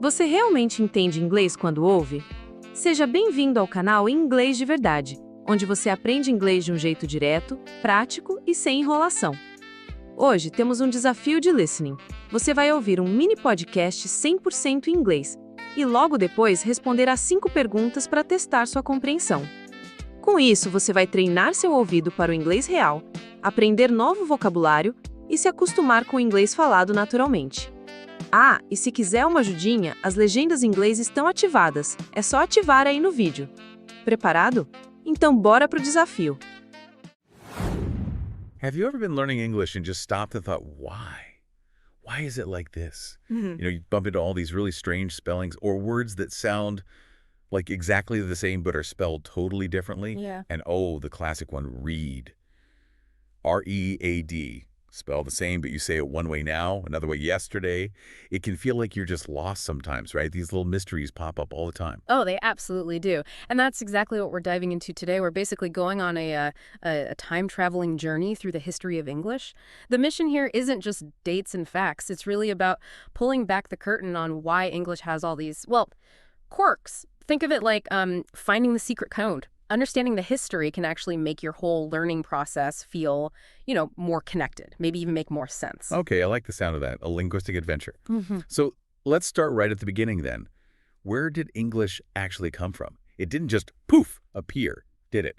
Você realmente entende inglês quando ouve? Seja bem-vindo ao canal Inglês de Verdade, onde você aprende inglês de um jeito direto, prático e sem enrolação. Hoje temos um desafio de listening. Você vai ouvir um mini podcast 100% em inglês e logo depois responder a 5 perguntas para testar sua compreensão. Com isso, você vai treinar seu ouvido para o inglês real, aprender novo vocabulário e se acostumar com o inglês falado naturalmente. Ah, e se quiser uma ajudinha, as legendas em inglês estão ativadas. É só ativar aí no vídeo. Preparado? Então bora pro desafio. Have you ever been learning English and just stopped and thought, why? Why is it like this? You bump into all these really strange spellings or words that sound like exactly the same but are spelled totally differently. Yeah. And oh, the classic one, read. R-E-A-D. Spelled the same, but you say it one way now, another way yesterday. It can feel like you're just lost sometimes, right? These little mysteries pop up all the time. Oh, they absolutely do. And that's exactly what we're diving into today. We're basically going on a time-traveling journey through the history of English. The mission here isn't just dates and facts. It's really about pulling back the curtain on why English has all these, well, quirks. Think of it like finding the secret code. Understanding the history can actually make your whole learning process feel, more connected, maybe even make more sense. Okay, I like the sound of that, a linguistic adventure. So let's start right at the beginning then. Where did English actually come from? It didn't just poof appear, did it?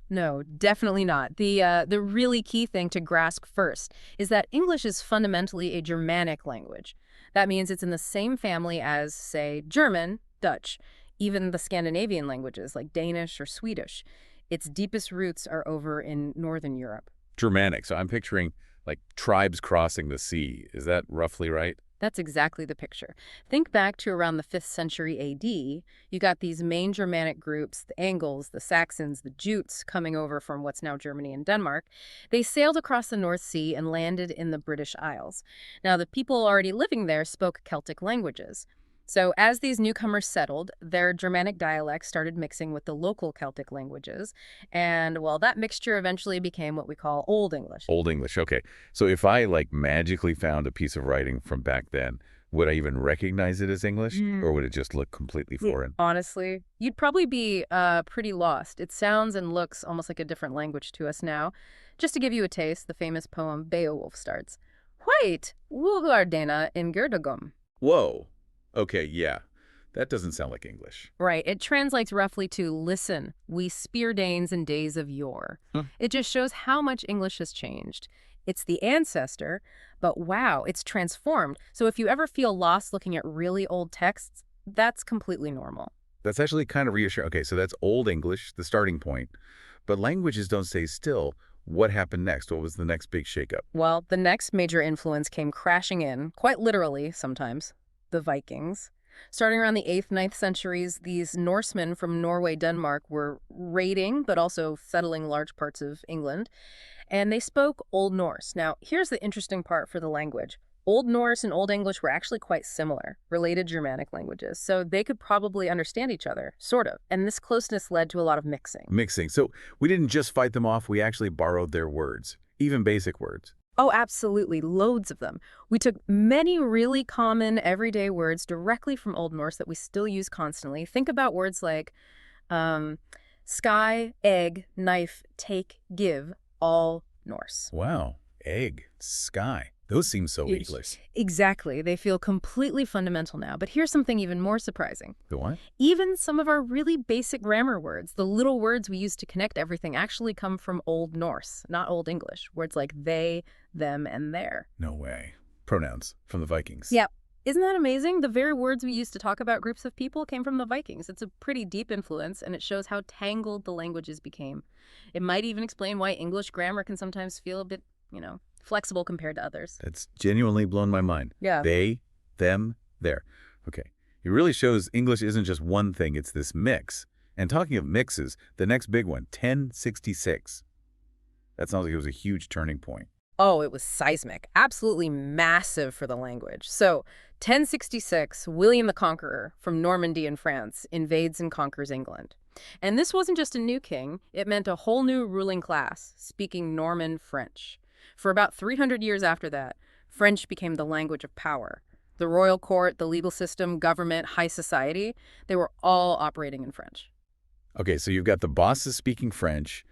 No, definitely not. The really key thing to grasp first is that English is fundamentally a Germanic language. That means it's in the same family as, say, German, Dutch, even the Scandinavian languages like Danish or Swedish. Its deepest roots are over in Northern Europe. Germanic, so I'm picturing like tribes crossing the sea. Is that roughly right? That's exactly the picture. Think back to around the 5th century AD. You got these main Germanic groups, the Angles, the Saxons, the Jutes, coming over from what's now Germany and Denmark. They sailed across the North Sea and landed in the British Isles. Now, the people already living there spoke Celtic languages. So as these newcomers settled, their Germanic dialects started mixing with the local Celtic languages. And, well, that mixture eventually became what we call Old English. Old English, okay. So if I magically found a piece of writing from back then, would I even recognize it as English? Or would it just look completely foreign? Honestly, you'd probably be pretty lost. It sounds and looks almost like a different language to us now. Just to give you a taste, the famous poem Beowulf starts, White, Wuhardena in Gerdagum. Whoa. Okay, yeah. That doesn't sound like English. Right. It translates roughly to, listen, we spear Danes in days of yore. It just shows how much English has changed. It's the ancestor, but wow, it's transformed. So if you ever feel lost looking at really old texts, that's completely normal. That's actually kind of reassuring. Okay, so that's Old English, the starting point. But languages don't stay still. What happened next? What was the next big shakeup? Well, the next major influence came crashing in, quite literally sometimes. The Vikings. Starting around the 8th, 9th centuries, these Norsemen from Norway, Denmark were raiding, but also settling large parts of England, and they spoke Old Norse. Now, here's the interesting part for the language. Old Norse and Old English were actually quite similar, related Germanic languages, so they could probably understand each other, sort of, and this closeness led to a lot of mixing. Mixing. So we didn't just fight them off, we actually borrowed their words, even basic words. Oh, absolutely. Loads of them. We took many really common everyday words directly from Old Norse that we still use constantly. Think about words like sky, egg, knife, take, give, all Norse. Wow. Egg, sky. Those seem so English. Exactly. They feel completely fundamental now. But here's something even more surprising. The what? Even some of our really basic grammar words, the little words we use to connect everything, actually come from Old Norse, not Old English. Words like they, them, and their. No way. Pronouns from the Vikings. Yep. Isn't that amazing? The very words we use to talk about groups of people came from the Vikings. It's a pretty deep influence, and it shows how tangled the languages became. It might even explain why English grammar can sometimes feel a bit, flexible compared to others. That's genuinely blown my mind. Yeah. They, them, their. Okay. It really shows English isn't just one thing, it's this mix. And talking of mixes, the next big one, 1066. That sounds like it was a huge turning point. Oh, it was seismic. Absolutely massive for the language. So, 1066, William the Conqueror from Normandy in France invades and conquers England. And this wasn't just a new king, it meant a whole new ruling class speaking Norman French. For about 300 years after that, French became the language of power. The royal court, the legal system, government, high society, they were all operating in French. Okay, so you've got the bosses speaking French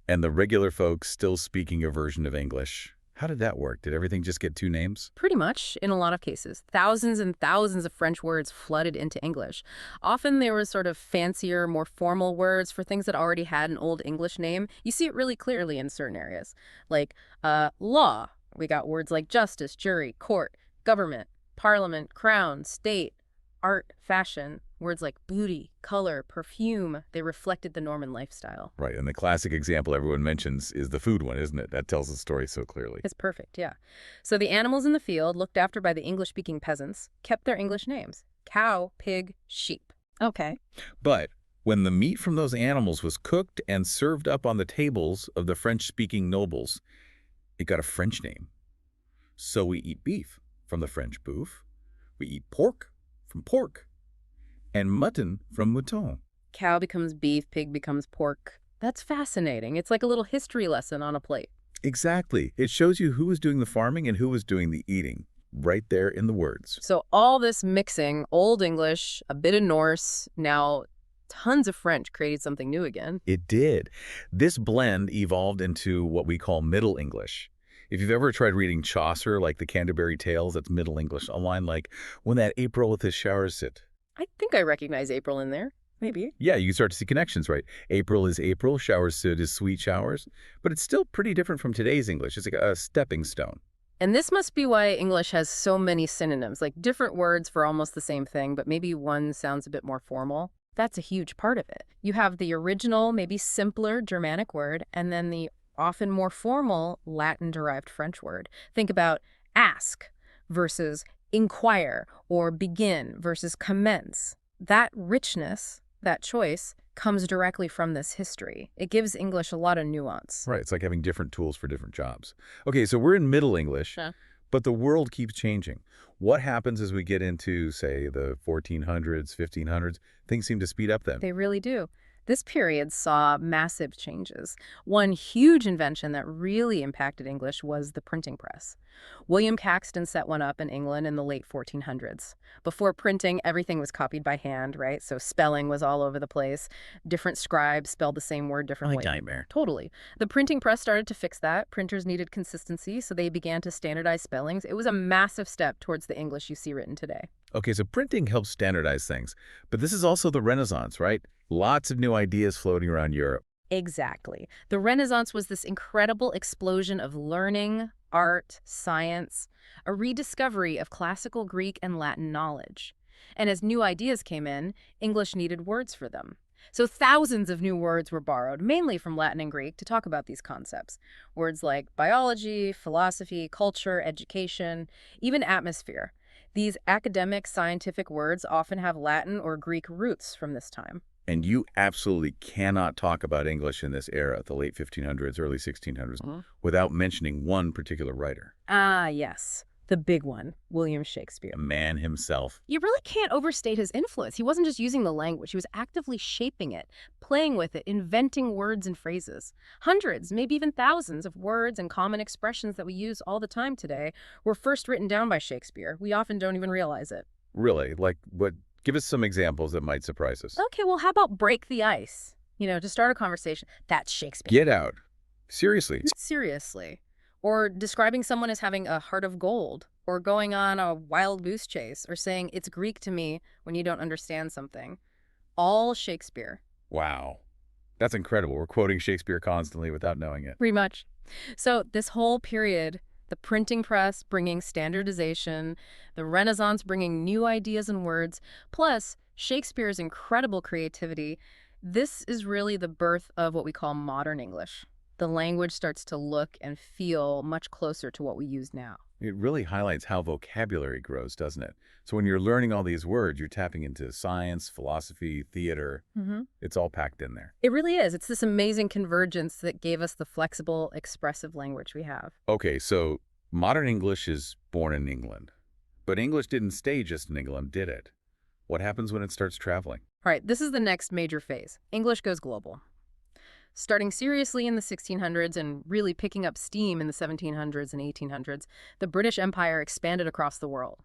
and the regular folks still speaking a version of English. How did that work? Did everything just get two names? Pretty much, in a lot of cases. Thousands and thousands of French words flooded into English. Often they were sort of fancier, more formal words for things that already had an old English name. You see it really clearly in certain areas. Like law. We got words like justice, jury, court, government, parliament, crown, state, art, fashion. Words like beauty, color, perfume, they reflected the Norman lifestyle. Right, and the classic example everyone mentions is the food one, isn't it? That tells the story so clearly. It's perfect, yeah. So the animals in the field, looked after by the English-speaking peasants, kept their English names. Cow, pig, sheep. Okay. But when the meat from those animals was cooked and served up on the tables of the French-speaking nobles, it got a French name. So we eat beef from the French boeuf. We eat pork from pork. And mutton from mouton. Cow becomes beef, pig becomes pork. That's fascinating. It's like a little history lesson on a plate. Exactly. It shows you who was doing the farming and who was doing the eating, right there in the words. So all this mixing, Old English, a bit of Norse, now tons of French created something new again. It did. This blend evolved into what we call Middle English. If you've ever tried reading Chaucer, like the Canterbury Tales, that's Middle English. A line like, when that April with his showers sit. I think I recognize April in there. Maybe. Yeah, you can start to see connections, right? April is April, showers sit is sweet showers. But it's still pretty different from today's English. It's like a stepping stone. And this must be why English has so many synonyms, like different words for almost the same thing, but maybe one sounds a bit more formal. That's a huge part of it. You have the original, maybe simpler Germanic word, and then the often more formal Latin-derived French word. Think about ask versus inquire, or begin versus commence. That richness, that choice, comes directly from this history. It gives English a lot of nuance. Right, it's like having different tools for different jobs. Okay, so we're in Middle English, but the world keeps changing. What happens as we get into, say, the 1400s, 1500s? Things seem to speed up then. They really do. This period saw massive changes. One huge invention that really impacted English was the printing press. William Caxton set one up in England in the late 1400s. Before printing, everything was copied by hand, right? So spelling was all over the place. Different scribes spelled the same word differently. My nightmare. Totally. The printing press started to fix that. Printers needed consistency, so they began to standardize spellings. It was a massive step towards the English you see written today. Okay, so printing helps standardize things. But this is also the Renaissance, right? Lots of new ideas floating around Europe. Exactly. The Renaissance was this incredible explosion of learning, art, science, a rediscovery of classical Greek and Latin knowledge. And as new ideas came in, English needed words for them. So thousands of new words were borrowed, mainly from Latin and Greek, to talk about these concepts. Words like biology, philosophy, culture, education, even atmosphere. These academic, scientific words often have Latin or Greek roots from this time. And you absolutely cannot talk about English in this era, the late 1500s, early 1600s, without mentioning one particular writer. Ah, yes. The big one, William Shakespeare. The man himself. You really can't overstate his influence. He wasn't just using the language. He was actively shaping it, playing with it, inventing words and phrases. Hundreds, maybe even thousands of words and common expressions that we use all the time today were first written down by Shakespeare. We often don't even realize it. Really? Like what? Give us some examples that might surprise us. Okay, well, how about break the ice? You know, to start a conversation. That's Shakespeare. Get out. Seriously. Seriously. Or describing someone as having a heart of gold, or going on a wild goose chase, or saying, it's Greek to me when you don't understand something. All Shakespeare. Wow. That's incredible. We're quoting Shakespeare constantly without knowing it. Pretty much. So this whole period, the printing press bringing standardization, the Renaissance bringing new ideas and words, plus Shakespeare's incredible creativity, this is really the birth of what we call modern English. The language starts to look and feel much closer to what we use now. It really highlights how vocabulary grows, doesn't it? So when you're learning all these words, you're tapping into science, philosophy, theater. It's all packed in there. It really is. It's this amazing convergence that gave us the flexible, expressive language we have. Okay, so modern English is born in England. But English didn't stay just in England, did it? What happens when it starts traveling? All right, this is the next major phase. English goes global. Starting seriously in the 1600s and really picking up steam in the 1700s and 1800s, the British Empire expanded across the world.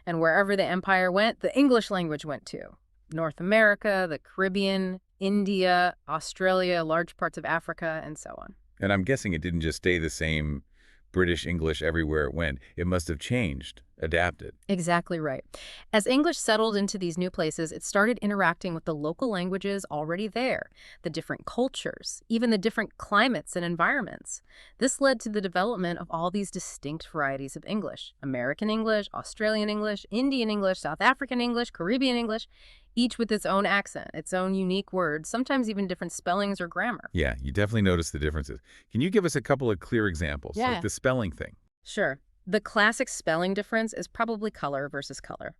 And wherever the empire went, the English language went too. North America, the Caribbean, India, Australia, large parts of Africa, and so on. And I'm guessing it didn't just stay the same British English everywhere it went. It must have changed, adapted. Exactly right. As English settled into these new places, it started interacting with the local languages already there, the different cultures, even the different climates and environments. This led to the development of all these distinct varieties of English: American English, Australian English, Indian English, South African English, Caribbean English, each with its own accent, its own unique words, sometimes even different spellings or grammar. Yeah, you definitely notice the differences. Can you give us a couple of clear examples? Yeah. Like the spelling thing. Sure. The classic spelling difference is probably color versus color.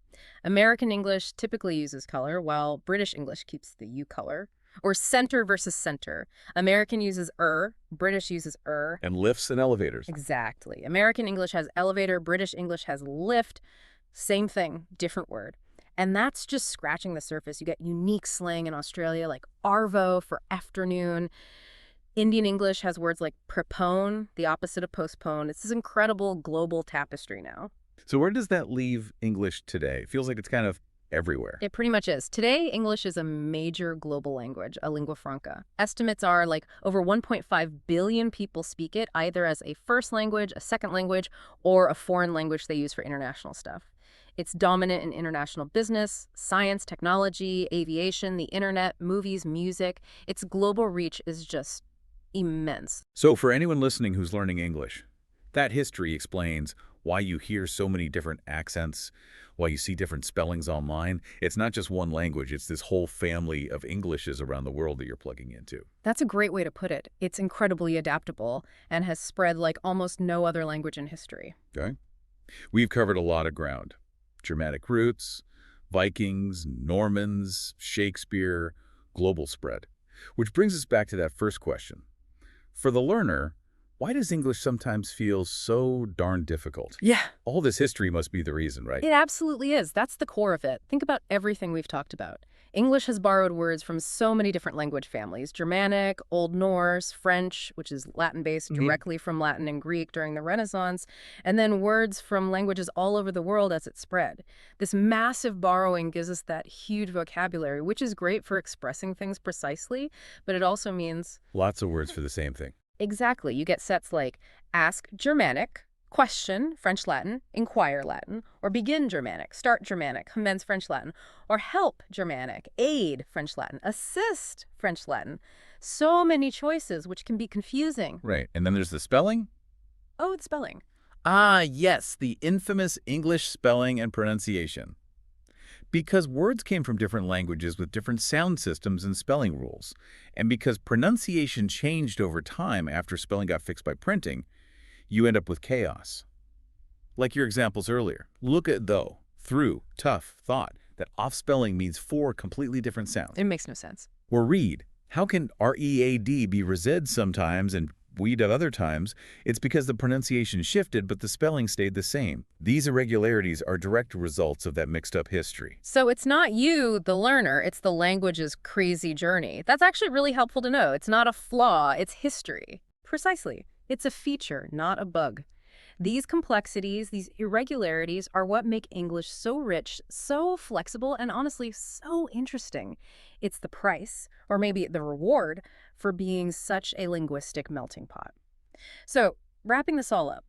American English typically uses color, while British English keeps the U color. Or center versus center. American uses British uses And lifts and elevators. Exactly. American English has elevator, British English has lift. Same thing, different word. And that's just scratching the surface. You get unique slang in Australia like arvo for afternoon. Indian English has words like prepone, the opposite of postpone. It's this incredible global tapestry now. So where does that leave English today? It feels like it's kind of everywhere. It pretty much is. Today, English is a major global language, a lingua franca. Estimates are like over 1.5 billion people speak it, either as a first language, a second language, or a foreign language they use for international stuff. It's dominant in international business, science, technology, aviation, the internet, movies, music. Its global reach is just immense. So for anyone listening who's learning English, that history explains why you hear so many different accents, why you see different spellings online. It's not just one language, it's this whole family of Englishes around the world that you're plugging into. That's a great way to put it. It's incredibly adaptable and has spread like almost no other language in history. Okay? We've covered a lot of ground. Germanic roots, Vikings, Normans, Shakespeare, global spread. Which brings us back to that first question. For the learner, why does English sometimes feel so darn difficult? Yeah. All this history must be the reason, right? It absolutely is. That's the core of it. Think about everything we've talked about. English has borrowed words from so many different language families: Germanic, Old Norse, French, which is Latin-based directly from Latin and Greek during the Renaissance, and then words from languages all over the world as it spread. This massive borrowing gives us that huge vocabulary, which is great for expressing things precisely, but it also means... Lots of words for the same thing. Exactly. You get sets like ask Germanic, question, French Latin, inquire Latin, or begin Germanic, start Germanic, commence French Latin, or help Germanic, aid French Latin, assist French Latin. So many choices, which can be confusing. Right. And then there's the spelling. Oh, it's spelling. Ah, yes, the infamous English spelling and pronunciation. Because words came from different languages with different sound systems and spelling rules, and because pronunciation changed over time after spelling got fixed by printing, you end up with chaos. Like your examples earlier. Look at though, through, tough, thought. That off-spelling means 4 completely different sounds. It makes no sense. Or read. How can R-E-A-D be read sometimes and weed at other times? It's because the pronunciation shifted, but the spelling stayed the same. These irregularities are direct results of that mixed-up history. So it's not you, the learner, it's the language's crazy journey. That's actually really helpful to know. It's not a flaw, it's history. Precisely. It's a feature, not a bug. These complexities, these irregularities are what make English so rich, so flexible, and honestly, so interesting. It's the price, or maybe the reward, for being such a linguistic melting pot. So, wrapping this all up,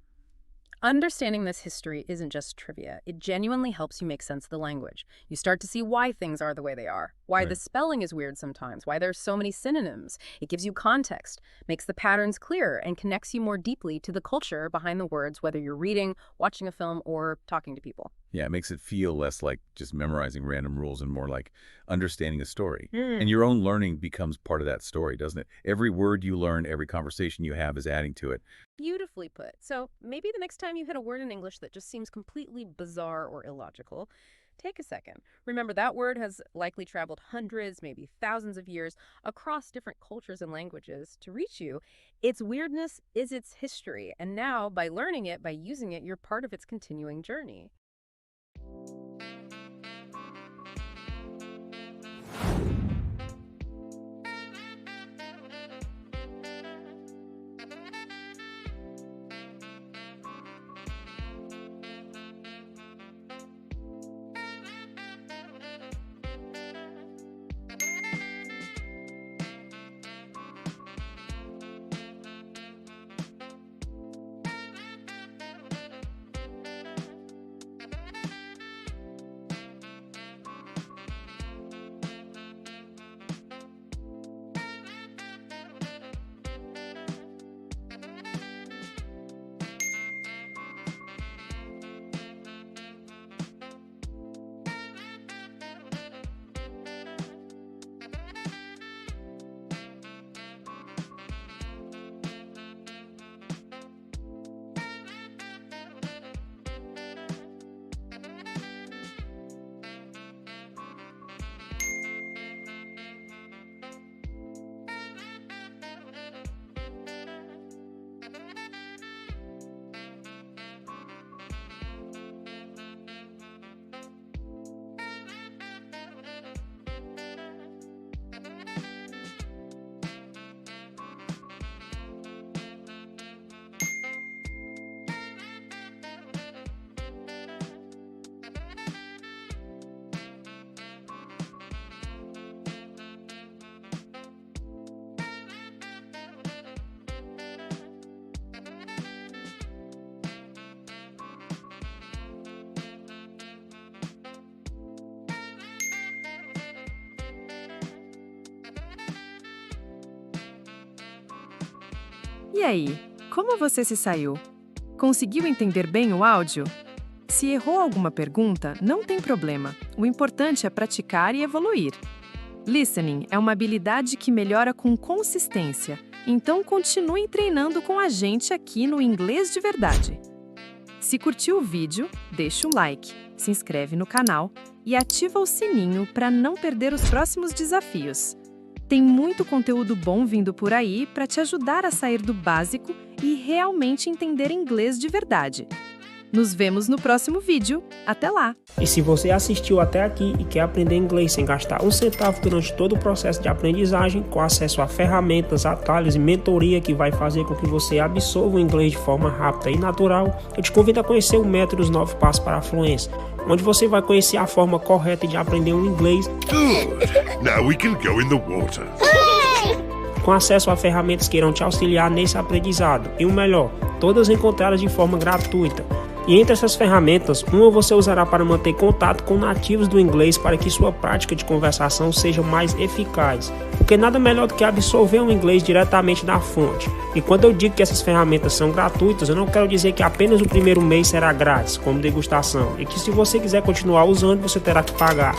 understanding this history isn't just trivia. It genuinely helps you make sense of the language. You start to see why things are the way they are, why the spelling is weird sometimes, why there's so many synonyms. It gives you context, makes the patterns clearer, and connects you more deeply to the culture behind the words, whether you're reading, watching a film, or talking to people. Yeah, it makes it feel less like just memorizing random rules and more like understanding a story. And your own learning becomes part of that story, doesn't it? Every word you learn, every conversation you have is adding to it. Beautifully put. So maybe the next time you hit a word in English that just seems completely bizarre or illogical, take a second. Remember, that word has likely traveled hundreds, maybe thousands of years across different cultures and languages to reach you. Its weirdness is its history. And now, by learning it, by using it, you're part of its continuing journey. E aí, como você se saiu? Conseguiu entender bem o áudio? Se errou alguma pergunta, não tem problema. O importante é praticar e evoluir. Listening é uma habilidade que melhora com consistência, então continue treinando com a gente aqui no Inglês de Verdade. Se curtiu o vídeo, deixa o like, se inscreve no canal e ativa o sininho para não perder os próximos desafios. Tem muito conteúdo bom vindo por aí para te ajudar a sair do básico e realmente entender inglês de verdade. Nos vemos no próximo vídeo. Até lá! E se você assistiu até aqui e quer aprender inglês sem gastar um centavo durante todo o processo de aprendizagem, com acesso a ferramentas, atalhos e mentoria que vai fazer com que você absorva o inglês de forma rápida e natural, eu te convido a conhecer o método Os 9 Passos para a Fluência, onde você vai conhecer a forma correta de aprender o inglês. Good. Now we can go in the water. Com acesso a ferramentas que irão te auxiliar nesse aprendizado. E o melhor, todas encontradas de forma gratuita. E entre essas ferramentas, uma você usará para manter contato com nativos do inglês para que sua prática de conversação seja mais eficaz. Porque nada melhor do que absorver o inglês diretamente da fonte. E quando eu digo que essas ferramentas são gratuitas, eu não quero dizer que apenas o primeiro mês será grátis, como degustação, e que se você quiser continuar usando, você terá que pagar.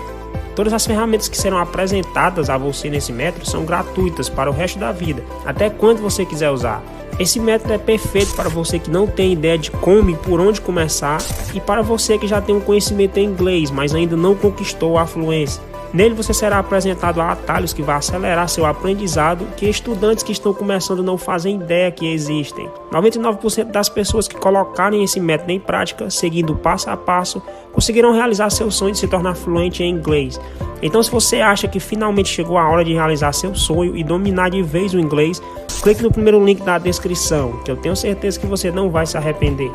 Todas as ferramentas que serão apresentadas a você nesse método são gratuitas para o resto da vida, até quando você quiser usar. Esse método é perfeito para você que não tem ideia de como e por onde começar, e para você que já tem um conhecimento em inglês, mas ainda não conquistou a fluência. Nele você será apresentado a atalhos que vão acelerar seu aprendizado, que estudantes que estão começando não fazem ideia que existem. 99% das pessoas que colocarem esse método em prática, seguindo passo a passo, conseguirão realizar seu sonho de se tornar fluente em inglês. Então, se você acha que finalmente chegou a hora de realizar seu sonho e dominar de vez o inglês, clique no primeiro link da descrição, que eu tenho certeza que você não vai se arrepender.